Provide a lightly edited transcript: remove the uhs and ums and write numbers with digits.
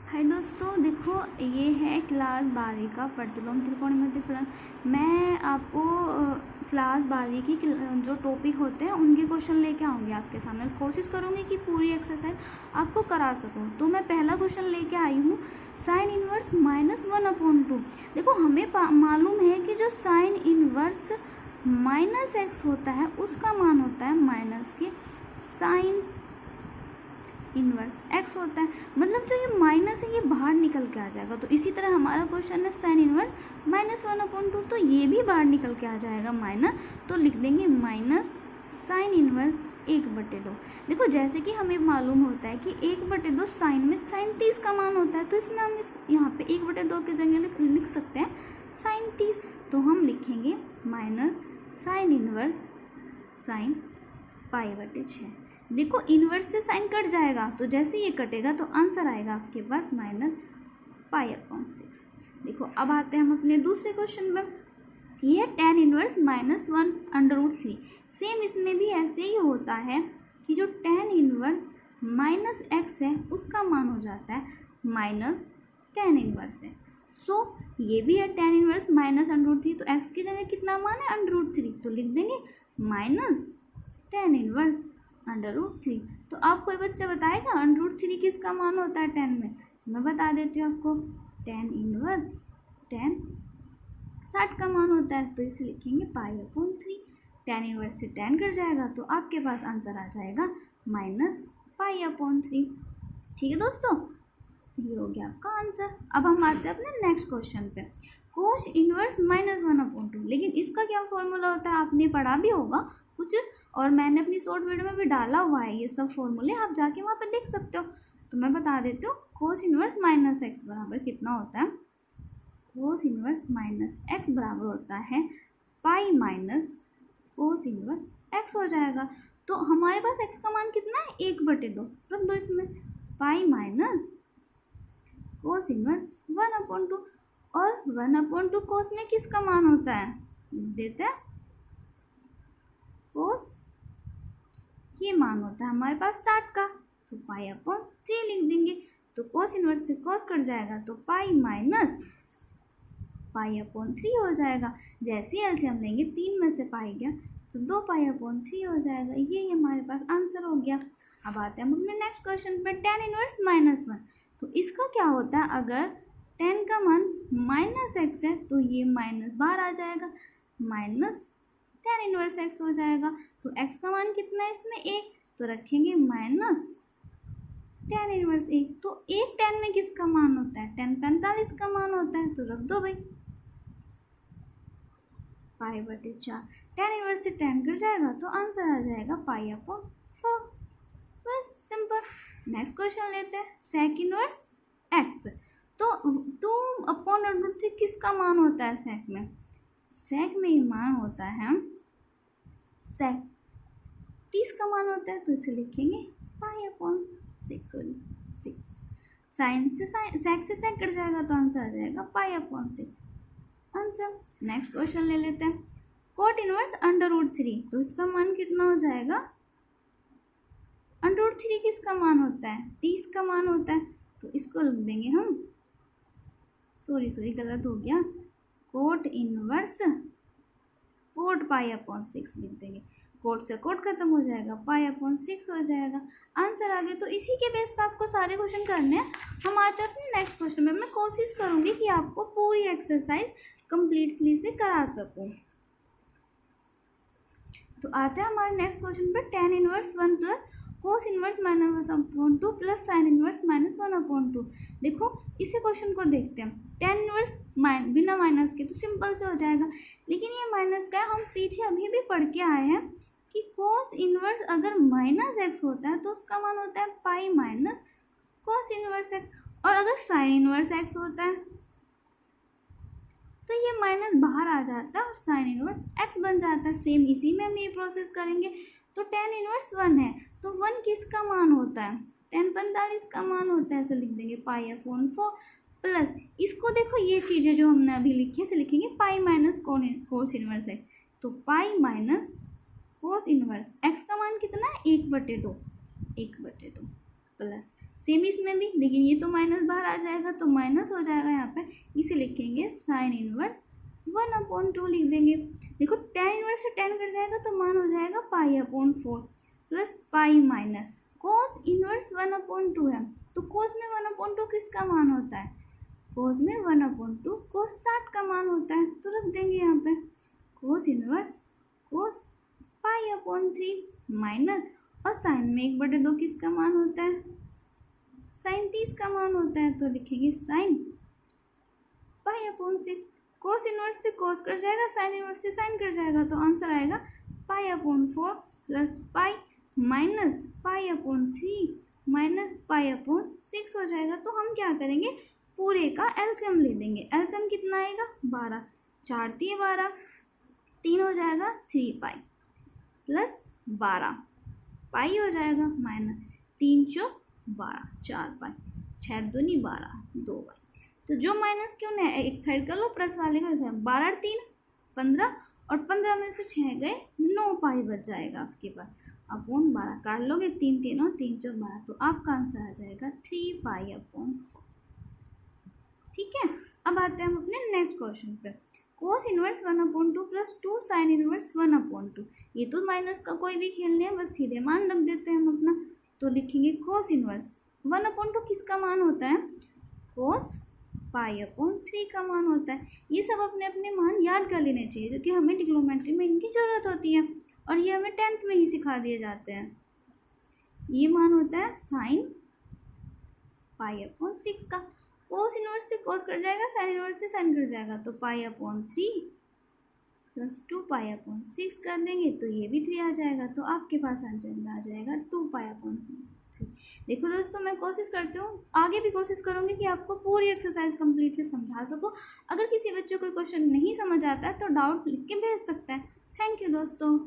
हाय दोस्तों, देखो ये है क्लास 12वीं का प्रतिलोम त्रिकोणमिति फलन। मैं आपको क्लास 12वीं की जो टॉपिक होते हैं उनके क्वेश्चन लेके आऊँगी आपके सामने। कोशिश करूँगी कि पूरी एक्सरसाइज आपको करा सकूँ। तो मैं पहला क्वेश्चन लेके आई हूँ, साइन इनवर्स -1/2। देखो हमें मालूम है कि जो साइन इनवर्स -x होता है उसका मान होता है माइनस के साइन इनवर्स x होता है। मतलब जो ये माइनस है ये बाहर निकल के आ जाएगा। तो इसी तरह हमारा क्वेश्चन है साइन इनवर्स -1/2, तो ये भी बाहर निकल के आ जाएगा माइनस। तो लिख देंगे माइनस साइन इनवर्स 1/2। देखो जैसे कि हमें मालूम होता है कि 1/2 साइन में साइन 30 का मान होता है, तो इसमें हम यहाँ पे 1/2 की जगह लिख सकते हैं साइन 30। तो हम लिखेंगे माइनस साइन इनवर्स साइन π/6। देखो इनवर्स से साइन कट जाएगा, तो जैसे ये कटेगा तो आंसर आएगा आपके पास -π/6। देखो अब आते हैं हम अपने दूसरे क्वेश्चन पर। ये tan इनवर्स -1/√3। सेम इसमें भी ऐसे ही होता है कि जो tan इनवर्स -x है उसका मान हो जाता है tan इनवर्स है। सो ये भी है tan इनवर्स -√3, तो x की जगह कितना मान है √3, तो लिख देंगे tan इनवर्स √3। तो आप कोई बच्चा बताएगा √3 किसका मान होता है tan में? मैं बता देती हूँ आपको, tan इनवर्स tan 60 का मान होता है, तो इसे लिखेंगे π/3। tan इनवर्स से tan कट जाएगा तो आपके पास आंसर आ जाएगा -π/3। ठीक है दोस्तों, ये हो गया आपका आंसर। अब हम आते हैं अपने नेक्स्ट क्वेश्चन पे, कोस इनवर्स -1/2। लेकिन इसका क्या फॉर्मूला होता है आपने पढ़ा भी होगा कुछ, और मैंने अपनी शॉर्ट वीडियो में भी डाला हुआ है ये सब फॉर्मूले, आप जाके वहाँ पे देख सकते हो। तो मैं बता देती हूँ, कोस इनवर्स -x बराबर कितना होता है? कोस इनवर्स -x बराबर होता है पाई माइनस कोस इनवर्स x हो जाएगा। तो हमारे पास x का मान कितना है? 1/2 रख दो इसमें, पाई माइनस कोस इनवर्स 1/2। और 1/2 कोस में किसका मान होता है? देते हैं कोस, ये मान होता है हमारे पास 60 का, तो π/3 लिख देंगे। तो कोस इनवर्स से कोस कट जाएगा तो पाई माइनस π/3 हो जाएगा। जैसे एलसीएम लेंगे 3 में से पाई गया तो 2π/3 हो जाएगा। ये हमारे पास आंसर हो गया। अब आते हैं हम अपने नेक्स्ट क्वेश्चन पर, tan इनवर्स -1। तो इसका क्या होता है? अगर tan का मान -x है तो ये माइनस बाहर आ जाएगा, माइनस tan इनवर्स x हो जाएगा। तो x का मान कितना है इसमें? 1, तो रखेंगे माइनस tan इनवर्स 1। तो एक tan में किसका मान होता है? tan 45 का मान होता है, तो रख दो भाई π/4। tan इनवर्स से tan कट जाएगा तो आंसर आ जाएगा π/4। बस सिंपल। नेक्स्ट क्वेश्चन लेते हैं, sec इनवर्स x। तो 2/√3 किसका मान होता है sec में? sec में ये मान होता है sec 30 का मान होता है, तो इसे लिखेंगे π/6। साइन से sec से sec कट जाएगा तो आंसर आ जाएगा π/6 आंसर। नेक्स्ट क्वेश्चन ले लेते हैं, cot इनवर्स √3। तो इसका मान कितना हो जाएगा? √3 किसका मान होता है? 30 का मान होता है, तो इसको लिख देंगे हम, सॉरी गलत हो गया, कोट इनवर्स कोट π/6 लिख देंगे। कोट से कोट खत्म हो जाएगा, π/6 हो जाएगा। आंसर आ गया। तो इसी के बेस पर आपको सारे क्वेश्चन करने हैं। हम आते हैं अपने नेक्स्ट क्वेश्चन में। मैं कोशिश करूंगी कि आपको पूरी एक्सरसाइज कंप्लीटली से करा सकूं। तो आते हैं हमारे नेक्स्ट क्वेश्चन पर, tan inverse 1 plus cos inverse -1/2 plus sine inverse -1/2। देखो इसी क्वेश्चन को देखते हैं। tan इनवर्स बिना माइनस के तो सिंपल से हो जाएगा, लेकिन ये माइनस का है। हम पीछे अभी भी पढ़ के आए हैं कि कोस इनवर्स अगर -x होता है तो उसका मान होता है पाई माइनस कोस इनवर्स x, और अगर साइन इनवर्स x होता है तो ये माइनस बाहर आ जाता है और साइन इनवर्स x बन जाता है। सेम इसी में हम ये प्रोसेस करेंगे। तो tan इनवर्स 1 है, तो 1 किसका मान होता है? tan 45 का मान होता है, ऐसे लिख देंगे π/4 प्लस, इसको देखो ये चीज़ें जो हमने अभी लिखी है इसे लिखेंगे पाई माइनस कोस इनवर्स x। तो पाई माइनस कोस इनवर्स x का मान कितना है? 1/2 प्लस सेम इसमें भी, लेकिन ये तो माइनस बाहर आ जाएगा तो माइनस हो जाएगा यहाँ पे, इसे लिखेंगे साइन इनवर्स 1/2 लिख देंगे। देखो tan इनवर्स से tan कट जाएगा तो मान हो जाएगा π/4 plus pi minus cos inverse 1/2 है, तो कोस में 1/2 किसका मान होता है? कोस में 1/2 कोस 60 का मान होता है, तो रख देंगे यहाँ पे कोस इनवर्स कोस π/3 माइनस, और साइन में 1/2 किसका मान होता है? साइन 30 का मान होता है, तो लिखेंगे साइन π/6। कोस इनवर्स से कोस कट जाएगा, साइन इनवर्स से साइन कट जाएगा, तो आंसर आएगा π/4 प्लस पाई माइनस π/3 माइनस π/6 हो जाएगा। तो हम क्या करेंगे, पूरे का एलसीएम ले लेंगे। एलसीएम कितना आएगा? 12, 4 × 12, 3 हो जाएगा 3 पाई प्लस 12 पाई हो जाएगा माइनस 3 × 12, 4 पाई, 6 दूनी 12, 2 पाई। तो जो माइनस क्यों नहीं है एक साइड कर लो, प्लस वाले का 12 × 3 15, और 15 में से 6 गए, 9 पाई बच जाएगा आपके पास। अपॉन 12 काट लोगे, 3 3 और 3 × 12, तो आपका आंसर आ जाएगा 3 π/4। ठीक है, अब आते हैं हम अपने नेक्स्ट क्वेश्चन पे। कोस इनवर्स 1/2 प्लस 2 साइन इनवर्स 1/2। ये तो माइनस का कोई भी खेल नहीं है, बस सीधे मान रख देते हैं हम अपना। तो लिखेंगे कोस इनवर्स 1/2 किसका मान होता है? कोस π/3 का मान होता है। ये सब अपने अपने मान याद कर लेने चाहिए, क्योंकि हमें ट्रिग्नोमेट्री में इनकी ज़रूरत होती है, और ये हमें 10th में ही सिखा दिए जाते हैं। ये मान होता है साइन π/6 का। कोस इनवर्स से कोस कट जाएगा, साइन इनवर्स से साइन कट जाएगा, तो π/3 प्लस 2 π/6 कर देंगे, तो ये भी 3 आ जाएगा। तो आपके पास आंसर आ जाएगा 2 π/3। देखो दोस्तों, मैं कोशिश करती हूँ, आगे भी कोशिश करूँगी कि आपको पूरी एक्सरसाइज कम्प्लीटली समझा सकूँ। अगर किसी बच्चे को क्वेश्चन नहीं समझ आता है तो डाउट लिख के भेज सकता है। थैंक यू दोस्तों।